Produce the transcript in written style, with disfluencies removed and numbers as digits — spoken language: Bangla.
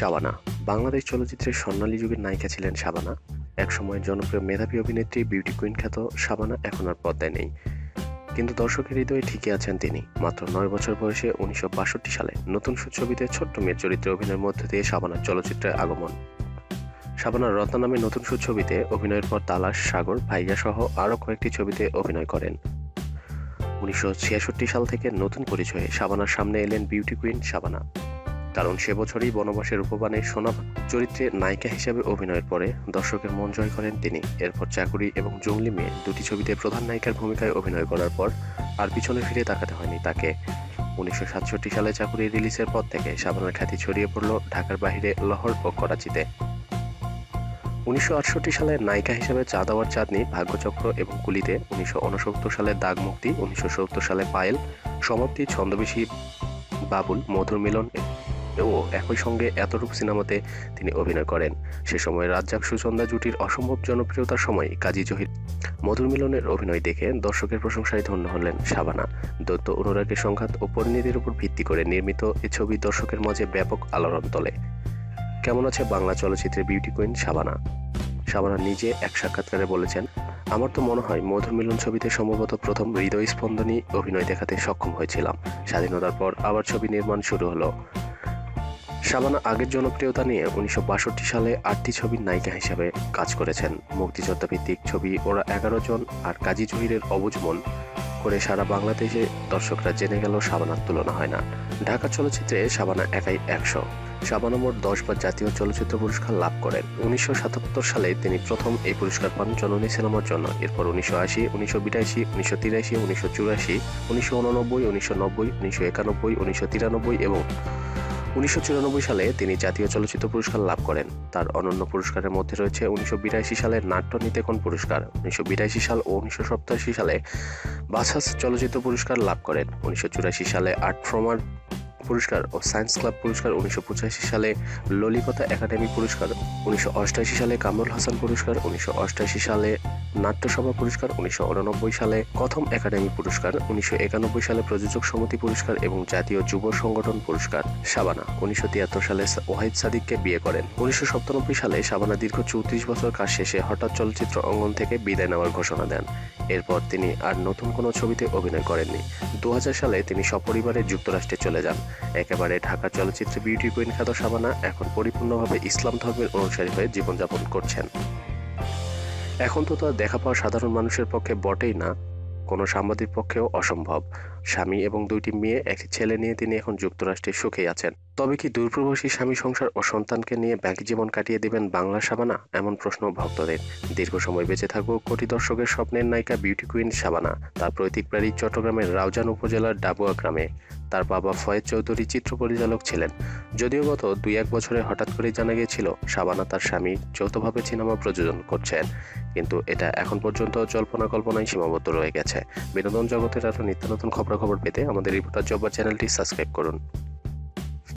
শাবানা বাংলাদেশ চলচ্চিত্রের স্বর্ণালী যুগের নায়িকা ছিলেন শাবানা। একসময়ের জনপ্রিয় মেধাবী অভিনেত্রী বিউটি কুইন খ্যাত শাবানা এখন আর পর্দায় নেই, কিন্তু দর্শকের হৃদয়ে ঠিকই আছেন তিনি। মাত্র 9 বছর বয়সে 1962 সালে নতুন ছবিতে ছোট্ট মেয়ের চরিত্রে অভিনয়ের মধ্যে দিয়ে শাবানার চলচ্চিত্রে আগমন। শাবানার রত্না নামে নতুন ছবিতে অভিনয়ের পর তালাশ, সাগর, ভাইয়া সহ আরও কয়েকটি ছবিতে অভিনয় করেন। 1966 সাল থেকে নতুন পরিচয়ে শাবানার সামনে এলেন বিউটি কুইন শাবানা, কারণ সে বছরই বনবাসের উপবানে সোনা চরিত্রে নায়িকা হিসেবে অভিনয়ের পরে দর্শকের মন জয় করেন তিনি। এরপর চাকুরি এবং জঙ্গলি মেয়ে দুটি ছবিতে প্রধান নায়িকার ভূমিকায় অভিনয় করার পর আর পিছনে ফিরে তাকাতে হয়নি তাকে। 1967 সালে চাকুরি রিলিজের পর থেকে শাবানার খ্যাতি ছড়িয়ে পড়ল ঢাকার বাইরে লাহোর ও করাচিতে। 1968 সালে নায়িকা হিসেবে চাঁদ আওয়ার চাঁদনি, ভাগ্যচক্র এবং কুলিতে, 1969 সালে দাগ মুক্তি, 1970 সালে পায়েল, সমাপ্তি, ছন্দবেশী, বাবুল, মধুর মিলন ও একই সঙ্গে এতরূপ সিনেমাতে তিনি অভিনয় করেন। সে সময় রাজ্জাক সুচন্দা জুটির অসম্ভব জনপ্রিয়তার সময় কাজী জহির মধুর মিলনের অভিনয় দেখে দর্শকের প্রশংসায় ধন্য হলেন শাবানা। দৈত্য অনুরাগের সংঘাত ও পরিণতির উপর ভিত্তি করে নির্মিত এ ছবি দর্শকের মাঝে ব্যাপক আলোড়ন তোলে। কেমন আছে বাংলা চলচ্চিত্রের বিউটি কুইন শাবানা? শাবানা নিজে এক সাক্ষাৎকারে বলেছেন, আমার তো মনে হয় মধুর মিলন ছবিতে সম্ভবত প্রথম হৃদয়স্পন্দনী অভিনয় দেখাতে সক্ষম হয়েছিলাম। স্বাধীনতার পর আবার ছবি নির্মাণ শুরু হলো। শাবানা আগের জনপ্রিয়তা নিয়ে 1962 সালে 8টি ছবির নায়িকা হিসেবে কাজ করেছেন। মুক্তিযোদ্ধা ভিত্তিক ছবি ওরা 11 জন আর কাজী জহিরের অবুঝ মন করে সারা বাংলাদেশে দর্শকরা জেনে গেল শাবানার তুলনা হয় না। ঢাকা চলচ্চিত্রে শাবানা একাই 100। শাবানা মোট 10 বার জাতীয় চলচ্চিত্র পুরস্কার লাভ করেন। 1977 সালে তিনি প্রথম এই পুরস্কার পান জননী সিনেমার জন্য। এরপর 1980, 1982, 1983, 1984, 1989, 1990, 1991, 1993 এবং 1994 সালে তিনি জাতীয় চলচ্চিত্র পুরস্কার লাভ করেন। তার অনন্য পুরস্কারের মধ্যে রয়েছে 1982 সালের নাট্য নিকেতন পুরস্কার, 1982 সাল ও 1987 সালে বাছাস চলচ্চিত্র পুরস্কার লাভ করেন, 1984 সালে আর্ট ফ্রমার পুরস্কার ও সায়েন্স ক্লাব পুরস্কার, 1985 সালে ললিকতা একাডেমি পুরস্কার, 1988 সালে কামরুল হাসান পুরস্কার, 1988 সালে নাট্যসভা পুরস্কার, 1989 সালে কথম একাডেমি পুরস্কার, 1991 সালে প্রযোজক সমিতি পুরস্কার এবং জাতীয় যুব সংগঠন পুরস্কার। শাবানা 1973 সালে ওয়াহিদ সাদিককে বিয়ে করেন। 1997 সালে শাবানা দীর্ঘ 34 বছর কাজ শেষে হঠাৎ চলচ্চিত্র অঙ্গন থেকে বিদায় নেওয়ার ঘোষণা দেন। এরপর তিনি আর নতুন কোনো ছবিতে অভিনয় করেননি। 2000 সালে তিনি সপরিবারে যুক্তরাষ্ট্রে চলে যান। একেবারে ঢাকা চলচ্চিত্রে বিউটি কুইন খ্যাত শাবানা এখন পরিপূর্ণভাবে ইসলাম ধর্মের অনুসারী হয়ে জীবনযাপন করছেন। এখন তো তা দেখা পাওয়া সাধারণ মানুষের পক্ষে বটেই না, কোনো সাংবাদিক পক্ষেও অসম্ভব। স্বামী এবং 2টি মেয়ে, একটি ছেলে নিয়ে তিনি এখন যুক্তরাষ্ট্রে সুখেই আছেন। তবে কি দূরপ্রবাসী স্বামী, সংসার ও সন্তানকে নিয়ে বাকি জীবন কাটিয়ে দেবেন বাংলার শাবানা? এমন প্রশ্ন ভক্তদের। দীর্ঘ সময় বেঁচে থাকুক কোটি দর্শকের স্বপ্নের নায়িকা বিউটি কুইন শাবানা। তার পৈতৃক বাড়ি চট্টগ্রামের রাউজান উপজেলার ডাবুয়া গ্রামে। তার বাবা ফয়েজ চৌধুরী চিত্র পরিচালক ছিলেন। যদিও গত 2-1 বছরে হঠাৎ করে জানা গিয়েছিল শাবানা তার স্বামী যৌথভাবে সিনেমা প্রযোজনা করছেন, কিন্তু এটা এখন পর্যন্ত জল্পনা কল্পনায় সীমাবদ্ধ রয়ে গেছে। বিনোদন জগতের আরও নিত্য নতুন খবরাখবর পেতে আমাদের রিপোর্টার জব্বার চ্যানেলটি সাবস্ক্রাইব করুন।